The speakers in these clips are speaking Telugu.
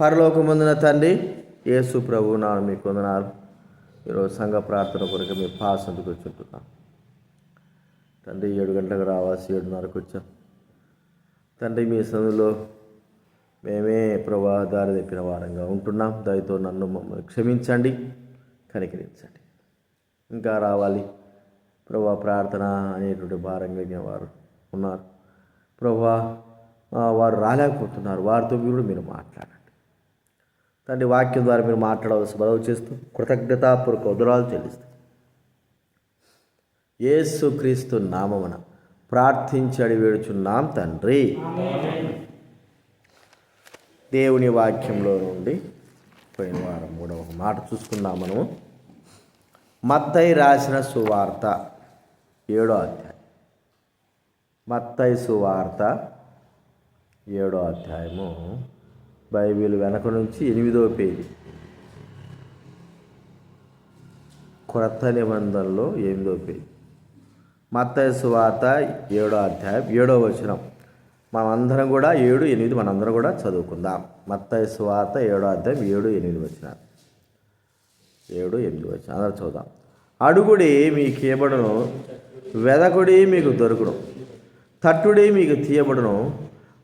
పరలోకమందున తండ్రి యేసు ప్రభువు నామమున మీకు వందనాలు. ఈరోజు సంఘ ప్రార్థన కొరకు మీ పాసందుకు వచ్చుంటున్నాం తండ్రి. 7 గంటలకు రావాల్సి 7:30కు వచ్చాం తండ్రి. మీ సన్నిధిలో మేమే ప్రభా దారి తప్పిన వారంగా ఉంటున్నాం. దయతో నన్ను మమ్మల్ని క్షమించండి, కనికరించండి. ఇంకా రావాలి ప్రభా ప్రార్థన అనేటువంటి భారం కలిగిన వారు ఉన్నారు ప్రభా. వారు రాలేకపోతున్నారు. వారితో మీరు మాట్లాడండి తండ్రి. వాక్యం ద్వారా మీరు మాట్లాడవలసి మనవి చేస్తూ కృతజ్ఞతాపూర్వక వందనాలు చెల్లిస్తూ యేసుక్రీస్తు నామమున ప్రార్థించి అడిగి వేడుచున్నాం తండ్రి. దేవుని వాక్యంలో నుండి పోయిన వారం కూడా ఒక మాట చూసుకుందాం మనము. మత్తయి రాసిన సువార్త 7వ అధ్యాయం. మత్తయి సువార్త 7వ అధ్యాయము బైబిల్ వెనక నుంచి 8వ పేజీ. క్రొత్త నిబంధనలో 8వ పేజీ. మత్తయి సువార్త 7వ అధ్యాయం 7వ వచనం. మనమందరం కూడా 7, 8 మనందరం కూడా చదువుకుందాం. మత్తయి సువార్త 7వ అధ్యాయం 7, 8 వచనాలు. 7, 8 వచనాలు అందరూ చదువుదాం. అడుగుడి మీకు ఇవ్వబడును, వెదకుడి మీకు దొరుకును, తట్టుడి మీకు తీయబడును.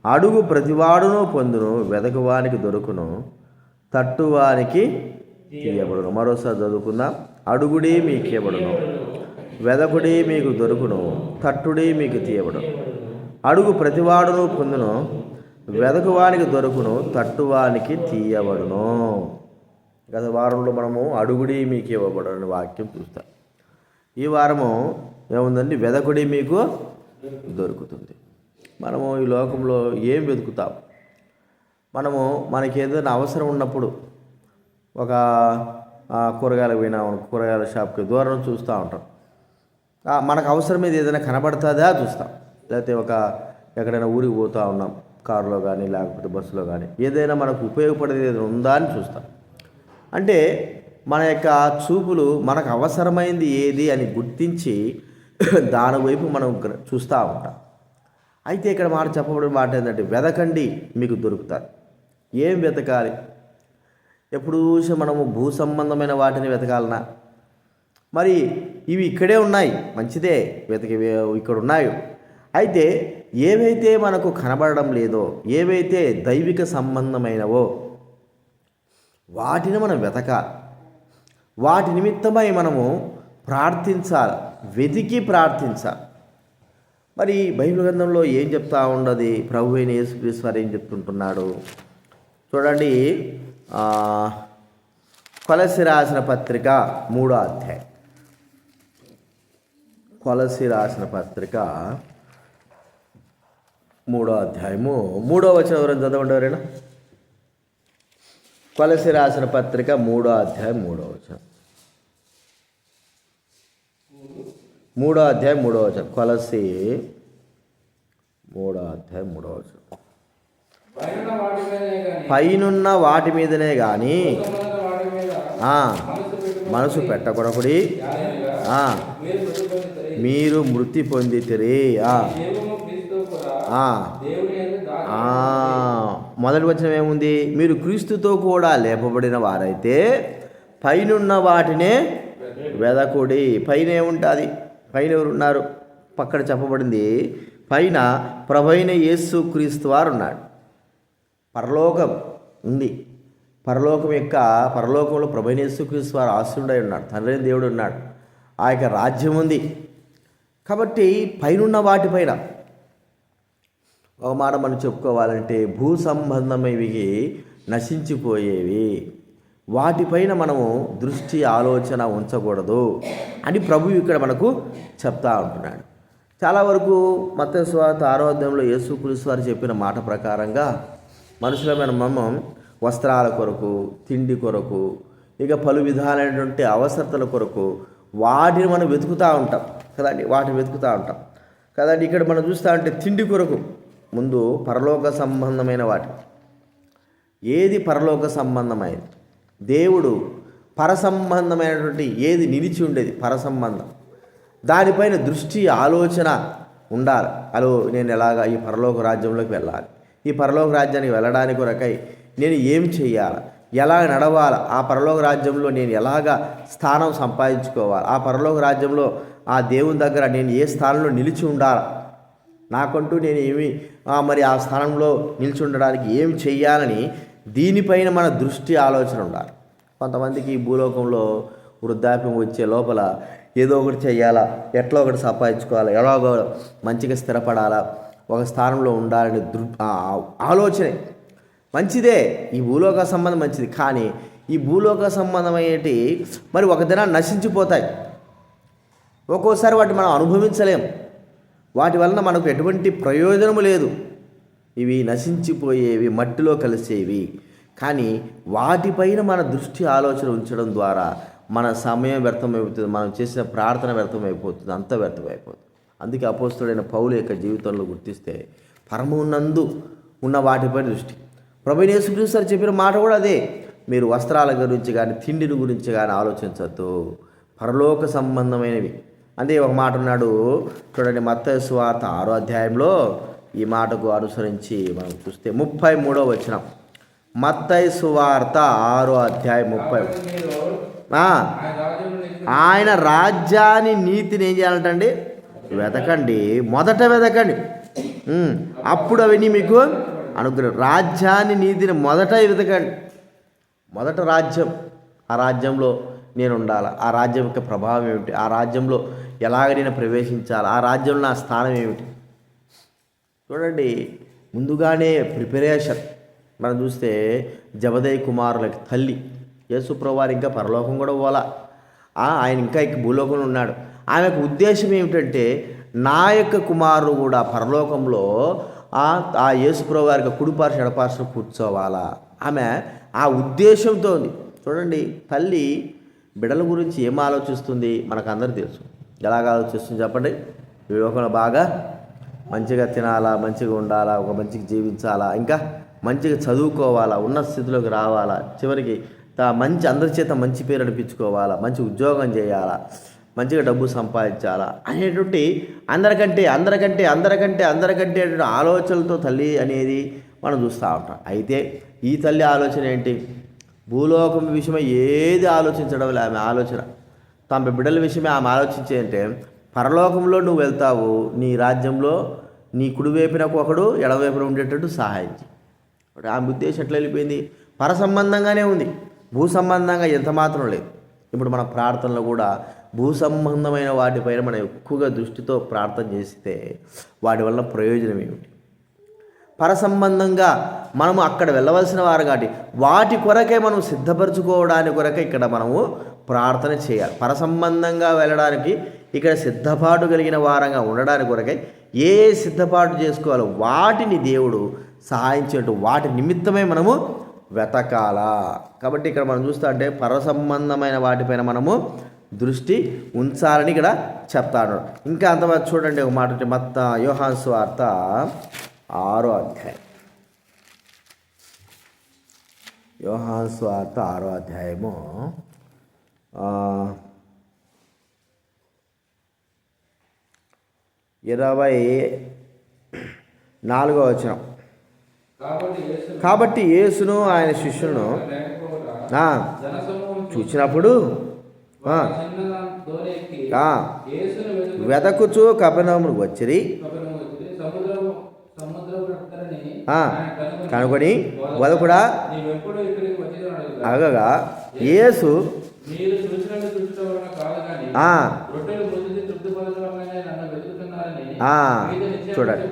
అడుగు ప్రతివాడును పొందును, వెదకువానికి దొరుకును, తట్టువానికి తీయబడును. మరోసారి చదువుకుందాం. అడుగుడి మీకు ఇవ్వబడును, వెదకుడి మీకు దొరుకును, తట్టుడి మీకు తీయబడును. అడుగు ప్రతివాడును పొందును, వెదకువానికి దొరుకును, తట్టువానికి తీయబడును. గత వారంలో మనము అడుగుడి మీకు ఇవ్వబడును వాక్యం చూస్తాం. ఈ వారము ఏముందండి? వెదకుడి మీకు దొరుకుతుంది. మనము ఈ లోకంలో ఏం వెతుకుతాం? మనకి ఏదైనా అవసరం ఉన్నప్పుడు ఒక కూరగాయలకు పోయినా కూరగాయల షాప్కి దూరం చూస్తూ ఉంటాం. మనకు అవసరం మీద ఏదైనా కనబడుతుందా చూస్తాం. లేకపోతే ఎక్కడైనా ఊరికి పోతూ ఉన్నాం, కారులో కానీ లేకపోతే బస్సులో కానీ ఏదైనా మనకు ఉపయోగపడేది ఏదైనా ఉందా అని చూస్తాం. అంటే మన యొక్క చూపులు మనకు అవసరమైంది ఏది అని గుర్తించి దాని వైపు మనం చూస్తూ ఉంటాం. అయితే ఇక్కడ మాట చెప్పబడిన మాట ఏంటంటే వెదకండి మీకు దొరుకుతారు. ఏం వెతకాలి? ఎప్పుడు చూసి మనము భూ సంబంధమైన వాటిని వెతకాలనా? మరి ఇవి ఇక్కడే ఉన్నాయి, మంచిదే, ఇక్కడ ఉన్నాయి. అయితే ఏవైతే మనకు కనబడడం లేదో, ఏవైతే దైవిక సంబంధమైనవో వాటిని మనం వెతకాలి. వాటి నిమిత్తమై మనము ప్రార్థించాలి, వెతికి ప్రార్థించాలి. మరి బైబిల్ గ్రంథంలో ఏం చెప్తా ఉండదు? ప్రభు అయిన యేసుక్రీస్తు వారు ఏం చెప్తుంటున్నాడు చూడండి. కొలస్సీ రాసిన పత్రిక 3వ అధ్యాయం. కొలస్సీ రాసిన పత్రిక 3వ అధ్యాయము 3వ వచనం ఎవరైనా చదవండి ఎవరైనా. కొలస్సీ రాసిన పత్రిక 3వ అధ్యాయం 3వ వచనం. 3వ అధ్యాయం 3వ వచనం. కొలస్సీ 3వ అధ్యాయం 3వ వచనం. పైనున్న వాటి మీదనే కానీ మనసు పెట్టకొనకుడి, మీరు మృతి పొందితిరి. మొదటి వచనం ఏముంది? మీరు క్రీస్తుతో కూడా లేపబడిన వారైతే పైనున్న వాటినే వెదకుడి. పైన ఏముంటుంది? పైన ఎవరున్నారు? పక్కన చెప్పబడింది పైన ప్రభువైన యేసుక్రీస్తు వారు ఉన్నాడు. పరలోకం ఉంది. పరలోకంలో ప్రభువైన యేసుక్రీస్తు వారు ఆశీనుడై ఉన్నాడు. తండ్రి దేవుడు ఉన్నాడు. ఆ యొక్క రాజ్యం ఉంది. కాబట్టి పైనున్న వాటిపైన ఒక మాట మనం చెప్పుకోవాలంటే భూ సంబంధమైనవి నశించిపోయేవి, వాటిపైన మనము దృష్టి ఆలోచన ఉంచకూడదు అని ప్రభువు ఇక్కడ మనకు చెప్తా ఉంటున్నాడు. చాలా వరకు మత్తయి సువార్త 6వ అధ్యాయంలో యేసుక్రీస్తు వారు చెప్పిన మాట ప్రకారంగా మనుషులమైన మనం వస్త్రాల కొరకు, తిండి కొరకు, ఇక పలు విధాలైనటువంటి అవసరతల కొరకు వాటిని మనం వెతుకుతూ ఉంటాం కదండి. వాటిని వెతుకుతూ ఉంటాం కదండి. ఇక్కడ మనం చూస్తూ ఉంటే తిండి కొరకు ముందు పరలోక సంబంధమైన వాటి. ఏది పరలోక సంబంధమైనది? దేవుడు పరసంబంధమైనటువంటి ఏది నిలిచి ఉండేది పరసంబంధం, దానిపైన దృష్టి ఆలోచన ఉండాలి. నేను ఎలాగా ఈ పరలోక రాజ్యంలోకి వెళ్ళాలి, ఈ పరలోక రాజ్యానికి వెళ్ళడానికి కొరకై నేను ఏం చేయాలి, ఎలా నడవాలి, ఆ పరలోక రాజ్యంలో నేను ఎలాగా స్థానం సంపాదించుకోవాలి, ఆ పరలోక రాజ్యంలో ఆ దేవుని దగ్గర నేను ఏ స్థానంలో నిలిచి ఉండాలి, నాకంటూ నేను ఏమి మరి ఆ స్థానంలో నిలిచి ఉండడానికి ఏమి చెయ్యాలని దీనిపైన మన దృష్టి ఆలోచన ఉండాలి. కొంతమందికి ఈ భూలోకంలో వృద్ధాప్యం వచ్చే లోపల ఏదో ఒకటి చెయ్యాలా, ఎట్లా ఒకటి సంపాదించుకోవాలా, ఎలాగో మంచిగా స్థిరపడాలా, ఒక స్థానంలో ఉండాలని ఆలోచనే మంచిదే. ఈ భూలోక సంబంధం మంచిది, కానీ ఈ భూలోక సంబంధమయ్యేటి మరి ఒక దినాన్ని నశించిపోతాయి. ఒక్కోసారి వాటిని మనం అనుభవించలేం, వాటి వలన మనకు ఎటువంటి ప్రయోజనము లేదు. ఇవి నశించిపోయేవి, మట్టిలో కలిసేవి. కానీ వాటిపైన మన దృష్టి ఆలోచన ఉంచడం ద్వారా మన సమయం వ్యర్థమైపోతుంది, మనం చేసిన ప్రార్థన వ్యర్థమైపోతుంది, అంత వ్యర్థమైపోతుంది. అందుకే అపోస్తలుడైన పౌలు యొక్క జీవితంలో గుర్తిస్తే పరమునందు ఉన్న వాటిపై దృష్టి. ప్రభువైన యేసుక్రీస్తు చెప్పిన మాట కూడా అదే. మీరు వస్త్రాల గురించి కానీ తిండిని గురించి కానీ ఆలోచించద్దు, పరలోక సంబంధమైనవి. అదే ఒక మాట ఉన్నాడు చూడండి, మత్తయి సువార్త 6వ అధ్యాయంలో ఈ మాటకు అనుసరించి మనం చూస్తే 33వ వచనం. మత్తయి సువార్త 6వ అధ్యాయం 30. ఆయన రాజ్యాన్ని నీతిని ఏం చేయాలంటండి? వెతకండి, మొదట వెతకండి, అప్పుడు అవన్నీ మీకు అనుగ్రహం. రాజ్యాన్ని నీతిని మొదట వెతకండి. మొదట రాజ్యం, ఆ రాజ్యంలో నేను ఉండాలి, ఆ రాజ్యం యొక్క ప్రభావం ఏమిటి, ఆ రాజ్యంలో ఎలాగ నేను ప్రవేశించాలి, ఆ రాజ్యంలో నా స్థానం ఏమిటి. చూడండి, ముందుగానే ప్రిపరేషన్. మనం చూస్తే జబదయి కుమారులకి తల్లి యేసుప్రభువారు ఇంకా పరలోకం కూడా పోలా, ఆయన ఇంకా భూలోకంలో ఉన్నాడు. ఆమెకు ఉద్దేశం ఏమిటంటే నా యొక్క కుమారుడు కూడా పరలోకంలో ఆ యేసుప్రభు వారికి కుడిపార్శ్వ ఎడపార్శ్వ కూర్చోవాలా. ఆమె ఆ ఉద్దేశంతో ఉంది. చూడండి, తల్లి బిడ్డల గురించి ఏం ఆలోచిస్తుంది మనకు అందరికీ తెలుసు. ఎలాగ ఆలోచిస్తుంది చెప్పండి? ఈ లోకంలో బాగా మంచిగా తినాలా, మంచిగా ఉండాలా, ఒక మంచిగా జీవించాలా, ఇంకా మంచిగా చదువుకోవాలా, ఉన్నత స్థితిలోకి రావాలా, చివరికి మంచి అందరి చేత మంచి పేరు అనిపించుకోవాలా, మంచి ఉద్యోగం చేయాలా, మంచిగా డబ్బు సంపాదించాలా అనేటువంటి అందరికంటే అందరికంటే అందరికంటే అందరికంటే ఆలోచనలతో తల్లి అనేది మనం చూస్తూ ఉంటాం. అయితే ఈ తల్లి ఆలోచన ఏంటి? భూలోకం విషయమై ఏది ఆలోచించడం లేదు ఆమె ఆలోచన. తమ బిడ్డల విషయమే ఆమె ఆలోచించే అంటే పరలోకంలో నువ్వు వెళ్తావు, నీ రాజ్యంలో నీ కుడివైపున ఒకడు ఎడవైపున ఉండేటట్టు సహాయం చేయి. ఆమె ఉద్దేశం ఎట్లా వెళ్ళిపోయింది? పర సంబంధంగానే ఉంది, భూ సంబంధంగా ఎంత మాత్రం లేదు. ఇప్పుడు మన ప్రార్థనలో కూడా భూ సంబంధమైన వాటిపైన మనం ఎక్కువగా దృష్టితో ప్రార్థన చేస్తే వాటి వల్ల ప్రయోజనం ఏమిటి? పర సంబంధంగా మనము అక్కడ వెళ్ళవలసిన వారు కాబట్టి వాటి కొరకే మనం సిద్ధపరచుకోవడానికి కొరకే ఇక్కడ మనము ప్రార్థన చేయాలి. పర సంబంధంగా వెళ్ళడానికి ఇక్కడ సిద్ధపాటు కలిగిన వారంగా ఉండడానికి కొరకై ఏ సిద్ధపాటు చేసుకోవాలో వాటిని దేవుడు సహాయం చేయటం, వాటి నిమిత్తమే మనము వెతకాలా. కాబట్టి ఇక్కడ మనం చూస్తా అంటే పర సంబంధమైన వాటిపైన మనము దృష్టి ఉంచాలని ఇక్కడ చెప్తాడు. ఇంకా అంతవరకు చూడండి, ఒక మాట యోహాను సువార్త 6వ అధ్యాయం. యోహాను సువార్త 6వ అధ్యాయము 24వ వచనం. కాబట్టి యేసును ఆయన శిష్యులను చూసినప్పుడు వెదకుచూ కపెర్నహూముకు వచ్చిరి. కనుకొని వదకుడా అగగా యేసు చూడండి,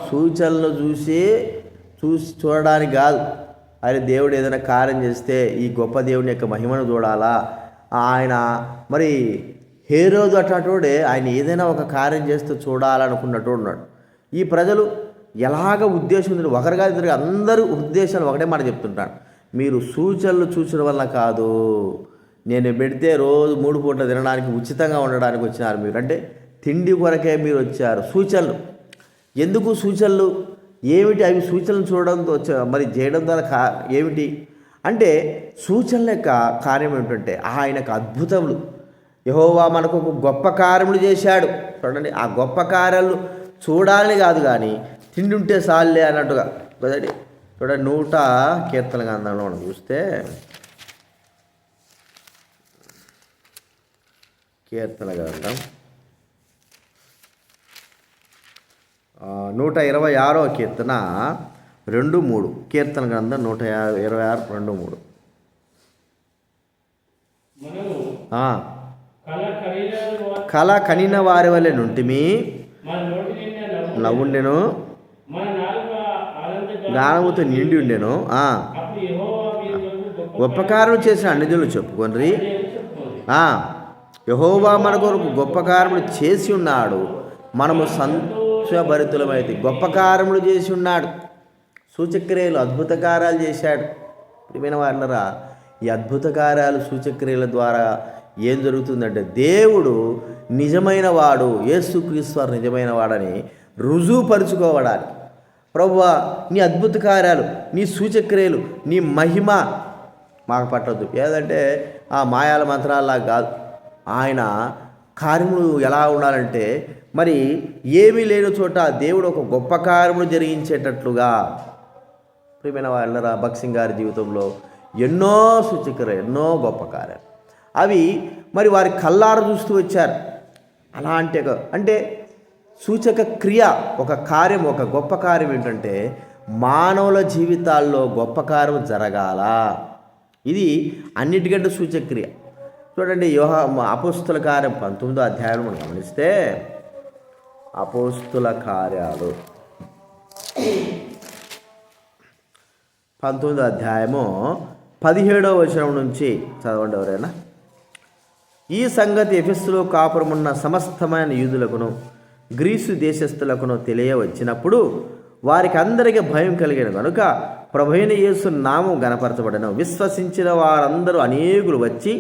సూచనలు చూడడానికి కాదు. అరే దేవుడు ఏదైనా కార్యం చేస్తే ఈ గొప్ప దేవుని యొక్క మహిమను చూడాలా. ఆయన మరి హేరోదు అట్లాంటోడే ఆయన ఏదైనా ఒక కార్యం చేస్తే చూడాలనుకున్నట్టు ఉన్నాడు. ఈ ప్రజలు ఎలాగ ఉద్దేశం ఉంది, ఒకరిగా ఇద్దరు అందరూ ఉద్దేశాలు ఒకటే మాట చెప్తుంటాను. మీరు సూచనలు చూసడం వల్ల కాదు, నేను పెడితే రోజు 3 పూటలు తినడానికి ఉచితంగా ఉండడానికి వచ్చినారు మీరు, అంటే తిండి కొరకే మీరు వచ్చారు. సూచనలు ఎందుకు? సూచనలు ఏమిటి? అవి సూచనలు చూడడంతో మరి చేయడం ద్వారా ఏమిటి అంటే సూచనల యొక్క కార్యం ఏమిటంటే ఆయనకు అద్భుతములు. యెహోవా మనకు ఒక గొప్ప కార్యములు చేశాడు. చూడండి, ఆ గొప్ప కార్యాలు చూడాలని కాదు కానీ తిండి ఉంటే సాల్లే అన్నట్టుగా కదండి. చూడండి 100 కీర్తన గ్రంథంలో మనం చూస్తే కీర్తన గ్రంథం 126వ కీర్తన 2:3. కీర్తన గ్రంథం 126 2:3. కళ కనిన వారి వలె నుంటిమి, నవ్వుండెను, జ్ఞానముతో నిండి ఉండెను. గొప్పకారం చేసిన అన్నిజనులు చెప్పుకొనిరి. యెహోవా మన కొరకు గొప్ప కార్యములు చేసి ఉన్నాడు, మనము సంతోషభరితులమైతే. గొప్ప కార్యములు చేసి ఉన్నాడు, సూచక్రియలు అద్భుత కార్యాలు చేశాడు. ప్రియమైన వారలారా, ఈ అద్భుత కార్యాలు సూచక్రియల ద్వారా ఏం జరుగుతుందంటే దేవుడు నిజమైన వాడు, యేసుక్రీస్తు వారు నిజమైన వాడని రుజువుపరుచుకోవడానికి. ప్రభువా, నీ అద్భుత కార్యాలు, నీ సూచక్రియలు, నీ మహిమ మాకు పట్టద్దు. ఏదంటే ఆ మాయాల మంత్రాల్లా కాదు. ఆయన కార్యములు ఎలా ఉండాలంటే మరి ఏమీ లేని చోట దేవుడు ఒక గొప్ప కార్యములు జరిగించేటట్లుగా. ప్రియమైన వాళ్ళరా, భక్సింగ్ గారి జీవితంలో ఎన్నో సూచక్రియలు, ఎన్నో గొప్ప కార్యాలు, అవి మరి వారి కళ్ళారా చూస్తూ వచ్చారు. అలా అంటే సూచక క్రియ, ఒక కార్యం, ఒక గొప్ప కార్యం ఏంటంటే మానవుల జీవితాల్లో గొప్ప కార్యం జరగాల. ఇది అన్నిటికంటే సూచక్రియ. చూడండి, అపోస్తుల కార్యం 19వ అధ్యాయం మనం గమనిస్తే, అపోస్తుల కార్యాలు 19వ అధ్యాయము 17వ వచనం నుంచి చదవండి ఎవరైనా. ఈ సంగతి ఎఫెసులో కాపురమున్న సమస్తమైన యూదులకును గ్రీసు దేశస్థులకును తెలియవచ్చినప్పుడు వారికి అందరికీ భయం కలిగిన కనుక ప్రభువైన యేసు నామం గణపరచబడను. విశ్వసించిన వారందరూ అనేకులు వచ్చి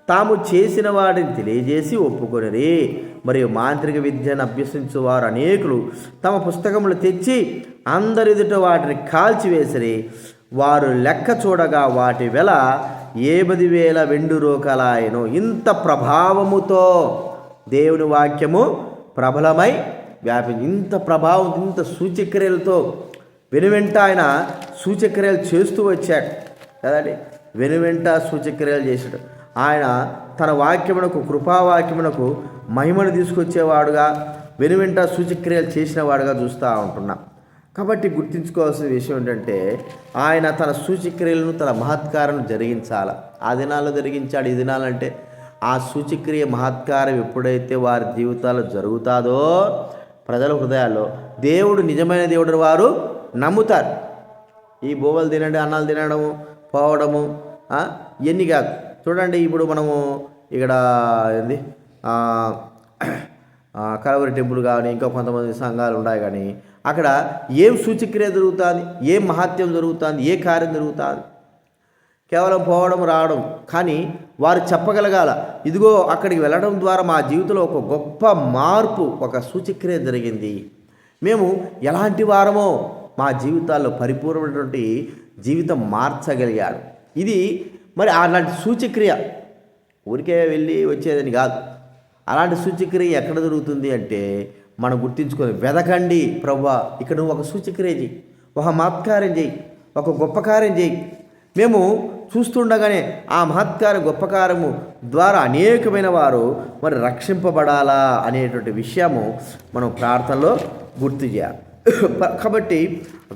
తాము చేసిన వాటిని తెలియజేసి ఒప్పుకొనిరి. మరియు మాంత్రిక విద్యను అభ్యసించు వారు అనేకులు తమ పుస్తకములు తెచ్చి అందరిదుట వాటిని కాల్చివేసిరి. వారు లెక్క చూడగా వాటి వెల 80,000 వెండి రూకలాయను. ఇంత ప్రభావముతో దేవుని వాక్యము ప్రబలమై వ్యాపించి, ఇంత ప్రభావం, ఇంత సూచక్రియలతో వెనువెంట ఆయన సూచక్రియలు చేస్తూ వచ్చాడు కదండి. వెనువెంట సూచక్రియలు చేశాడు ఆయన. తన వాక్యమునకు, కృపావాక్యమునకు మహిమను తీసుకొచ్చేవాడుగా, వెనువెంట సూచక్రియలు చేసిన వాడుగా చూస్తూ ఉంటున్నాం. కాబట్టి గుర్తుంచుకోవాల్సిన విషయం ఏంటంటే ఆయన తన సూచక్రియలను, తన మహత్కారం జరిగించాలి. ఆ దినాల్లో జరిగించాడు. ఈ దినాలంటే ఆ సూచక్రియ మహత్కారం ఎప్పుడైతే వారి జీవితాల్లో జరుగుతుందో ప్రజల హృదయాల్లో దేవుడు నిజమైన దేవుడు వారు నమ్ముతారు. ఈ బోవలు తినండి, అన్నాలు తినడము, పోవడము ఇవన్నీ కాదు. చూడండి, ఇప్పుడు మనము ఇక్కడ ఏంది కలవరి టెంపుల్ కానీ ఇంకా కొంతమంది సంఘాలు ఉన్నాయి, కానీ అక్కడ ఏం సూచక్రియ జరుగుతుంది, ఏం మహాత్యం జరుగుతుంది, ఏ కార్యం జరుగుతుంది? కేవలం పోవడం, రావడం. కానీ వారు చెప్పగలగాల, ఇదిగో అక్కడికి వెళ్ళడం ద్వారా మా జీవితంలో ఒక గొప్ప మార్పు, ఒక సూచక్రియ జరిగింది, మేము ఎలాంటి వారమో మా జీవితాల్లో పరిపూర్ణమైనటువంటి జీవితం మార్చగలిగాడు. ఇది మరి అలాంటి సూచక్రియ ఊరికే వెళ్ళి వచ్చేదని కాదు. అలాంటి సూచక్రియ ఎక్కడ జరుగుతుంది అంటే మనం గుర్తించుకొని వెదకండి. ప్రభువా, ఇక్కడ నువ్వు ఒక సూచక్రియ చేయి, ఒక మహత్కార్యం చేయి, ఒక గొప్ప కార్యం చేయి. మేము చూస్తుండగానే ఆ మహత్కార్య గొప్ప కార్యము ద్వారా అనేకమైన వారు మరి రక్షింపబడాలా అనేటువంటి విషయము మనం ప్రార్థనలో గుర్తు చేయాలి. కాబట్టి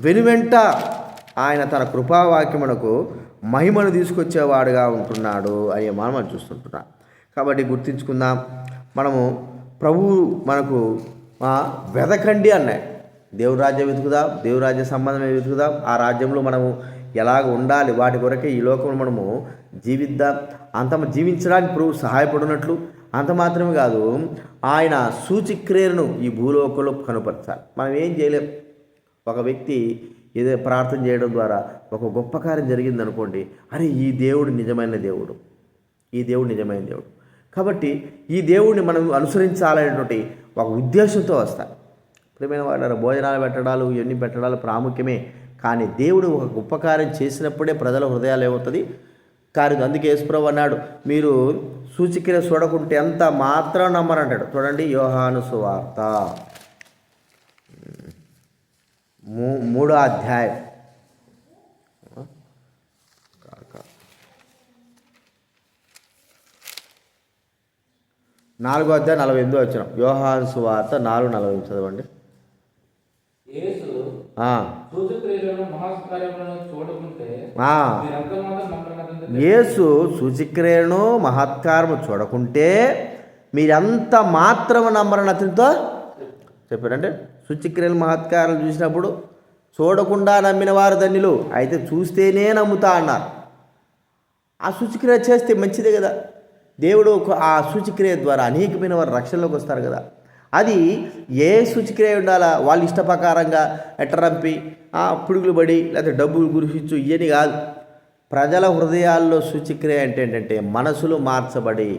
వెనువెంట ఆయన తన కృపావాక్యమునకు మహిమను తీసుకొచ్చేవాడుగా ఉంటున్నాడు అనే మనం చూస్తుంటున్నాం. కాబట్టి గుర్తించుకుందాం, మనము ప్రభువు మనకు వెదకండి అన్నాడు. దేవుని రాజ్యం వెతుకుదాం, దేవుని రాజ్య సంబంధమే వెతుకుదాం. ఆ రాజ్యంలో మనము ఎలాగ ఉండాలి, వాటి కొరకే ఈ లోకంలో మనము జీవిద్దాం. జీవించడానికి ప్రభు సహాయపడినట్లు అంత మాత్రమే కాదు, ఆయన సూచక్రియలను ఈ భూలోకంలో కనుపరచాలి. మనం ఏం చేయలేం. ఒక వ్యక్తి ఏదో ప్రార్థన చేయడం ద్వారా ఒక గొప్ప కార్యం జరిగిందనుకోండి, అరే ఈ దేవుడు నిజమైన దేవుడు, ఈ దేవుడు నిజమైన దేవుడు. కాబట్టి ఈ దేవుడిని మనం అనుసరించాలనేటువంటి ఒక ఉద్దేశంతో వస్తారు. ప్రియమైన వాళ్ళ భోజనాలు పెట్టడాలు, ఇవన్నీ పెట్టడాలు ప్రాముఖ్యమే. కానీ దేవుడు ఒక గొప్ప కార్యం చేసినప్పుడే ప్రజల హృదయాలు ఏమవుతుంది కార్యం. అందుకే యేసుప్రభువు అన్నాడు, మీరు సూచక్రియ చూడకుంటే ఎంత మాత్రం నమ్మరంటాడు. చూడండి, యోహాను సువార్త 3వ అధ్యాయం 4:48 యోహాను సువార్త 4:40 చదవండి. యేసు సూచక్రియలను మహత్కార్యములను చూడకుంటే యేసు సూచక్రియలను మహత్కారము చూడకుంటే మీరంత మాత్రము నమ్మరనతనితో చెప్పారంటే సూచక్రియలు మహత్కారాలు చూసినప్పుడు చూడకుండా నమ్మిన వారు ధన్యులు, అయితే చూస్తేనే నమ్ముతా అన్నారు. ఆ సూచక్రియ చేస్తే మంచిదే కదా. దేవుడు ఆ సూచక్రియ ద్వారా అనేకమైన వారు రక్షణలోకి వస్తారు కదా. అది ఏ సూచక్రియ ఉండాలా? వాళ్ళు ఇష్ట ప్రకారంగా ఎట్టరంపి పురుగులు పడి లేకపోతే డబ్బులు గురిపించు ఇవన్నీ కాదు. ప్రజల హృదయాల్లో సూచక్రియ అంటే ఏంటంటే మనసులు మార్చబడి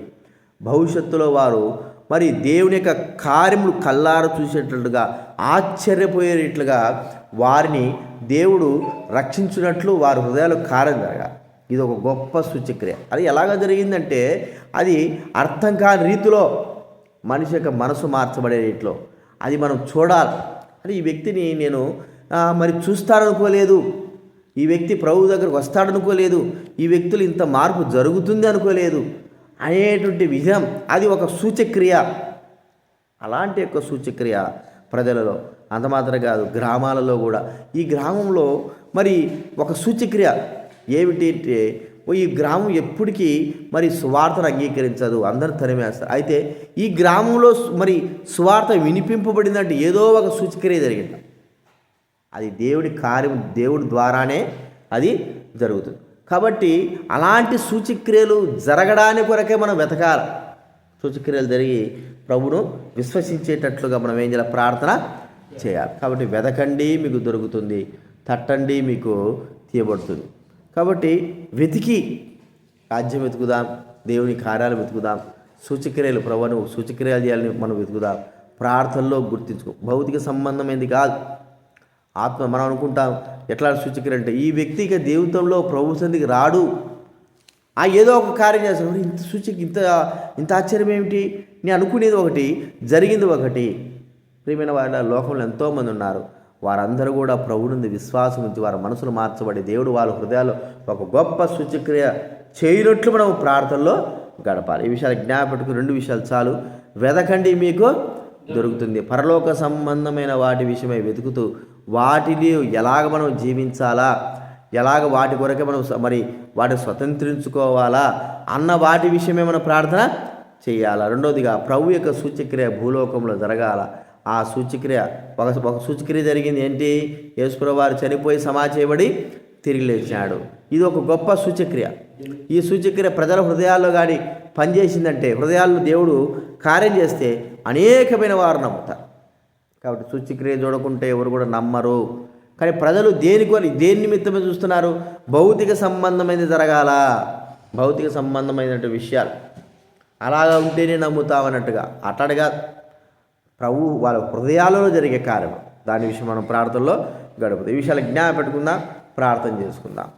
భవిష్యత్తులో వారు మరి దేవుని యొక్క కార్యములు కల్లారు చూసేటట్లుగా ఆశ్చర్యపోయేటట్లుగా వారిని దేవుడు రక్షించినట్లు వారి హృదయాలు కార్యం జరగాలి. ఇది ఒక గొప్ప సూచక్రియ. అది ఎలాగ జరిగిందంటే అది అర్థం కాని రీతిలో మనిషి యొక్క మనసు మార్చబడే రీతిలో అది మనం చూడాలి. అని ఈ వ్యక్తిని నేను మరి చూస్తాననుకోలేదు, ఈ వ్యక్తి ప్రభు దగ్గరకు వస్తాడనుకోలేదు, ఈ వ్యక్తులు ఇంత మార్పు జరుగుతుంది అనుకోలేదు అనేటువంటి విధం అది ఒక సూచక్రియ. అలాంటి యొక్క సూచక్రియ ప్రజలలో అంత మాత్రం కాదు, గ్రామాలలో కూడా. ఈ గ్రామంలో మరి ఒక సూచక్రియ ఏమిటి అంటే ఈ గ్రామం ఎప్పటికీ మరి సువార్తను అంగీకరించదు, అందరూ తరిమేస్తారు. అయితే ఈ గ్రామంలో మరి సువార్త వినిపింపబడిందంటే ఏదో ఒక సూచక్రియ జరిగింది. అది దేవుడి కార్యం, దేవుడి ద్వారానే అది జరుగుతుంది. కాబట్టి అలాంటి సూచక్రియలు జరగడానికి కొరకే మనం వెతకాలి. సూచక్రియలు జరిగి ప్రభువును విశ్వసించేటట్లుగా మనం ఏం చేయాలి? ప్రార్థన చేయాలి. కాబట్టి వెతకండి మీకు దొరుకుతుంది, తట్టండి మీకు తీయబడుతుంది. కాబట్టి వెతికి రాజ్యం వెతుకుదాం, దేవుని కార్యాలు వెతుకుదాం, సూచక్రియలు ప్రభువును సూచక్రియలు చేయాలని మనం వెతుకుదాం. ప్రార్థనలో గుర్తించుకో, భౌతిక సంబంధమైంది కాదు, ఆత్మ. మనం అనుకుంటాం ఎట్లా సూచక్రియ అంటే ఈ వ్యక్తికి దేవుతంలో ప్రభు సంధికి రాడు, ఏదో ఒక కార్యం చేస్తాడు, ఇంత ఆశ్చర్యం ఏమిటి? నేను అనుకునేది ఒకటి, జరిగింది ఒకటి. ప్రియమైన వాళ్ళ లోకంలో ఎంతోమంది ఉన్నారు, వారందరూ కూడా ప్రభు నుండి విశ్వాసం ఉంచి వారి మనసులు మార్చబడి దేవుడు వాళ్ళ హృదయాల్లో ఒక గొప్ప సూచక్రియ చేయనట్లు మనం ప్రార్థనలో గడపాలి. ఈ విషయాలు జ్ఞాపకం 2 విషయాలు చాలు. వెతకండి మీకు దొరుకుతుంది. పరలోక సంబంధమైన వాటి విషయమై వెతుకుతూ వాటిని ఎలాగ మనం జీవించాలా, ఎలాగ వాటి కొరకే మనం మరి వాటిని స్వతంత్రించుకోవాలా అన్న వాటి విషయమే మనం ప్రార్థన చేయాలా. రెండవదిగా ప్రభు యొక్క సూచక్రియ భూలోకంలో జరగాల. ఆ సూచక్రియ ఒక సూచక్రియ జరిగింది ఏంటి? యేసుప్రభువు వారు చనిపోయి సమాధి చేయబడి తిరిగి లేచాడు. ఇది ఒక గొప్ప సూచక్రియ. ఈ సూచక్రియ ప్రజల హృదయాల్లో కానీ పనిచేసిందంటే, హృదయాల్లో దేవుడు కార్యం చేస్తే అనేకమైన వారు నమ్ముతారు. కాబట్టి సూచక్రియ చూడకుంటే ఎవరు కూడా నమ్మరు. కానీ ప్రజలు దేని నిమిత్తమే చూస్తున్నారు? భౌతిక సంబంధమైనది జరగాల, భౌతిక సంబంధమైనటువంటి విషయాలు అలాగా ఉంటేనే నమ్ముతామన్నట్టుగా అట్టడుగా ప్రభు వాళ్ళ హృదయాలలో జరిగే కార్యం, దాని విషయం మనం ప్రార్థనలో గడుపుతాం. ఈ విషయాలు జ్ఞాపకం పెట్టుకుందాం, ప్రార్థన చేసుకుందాం.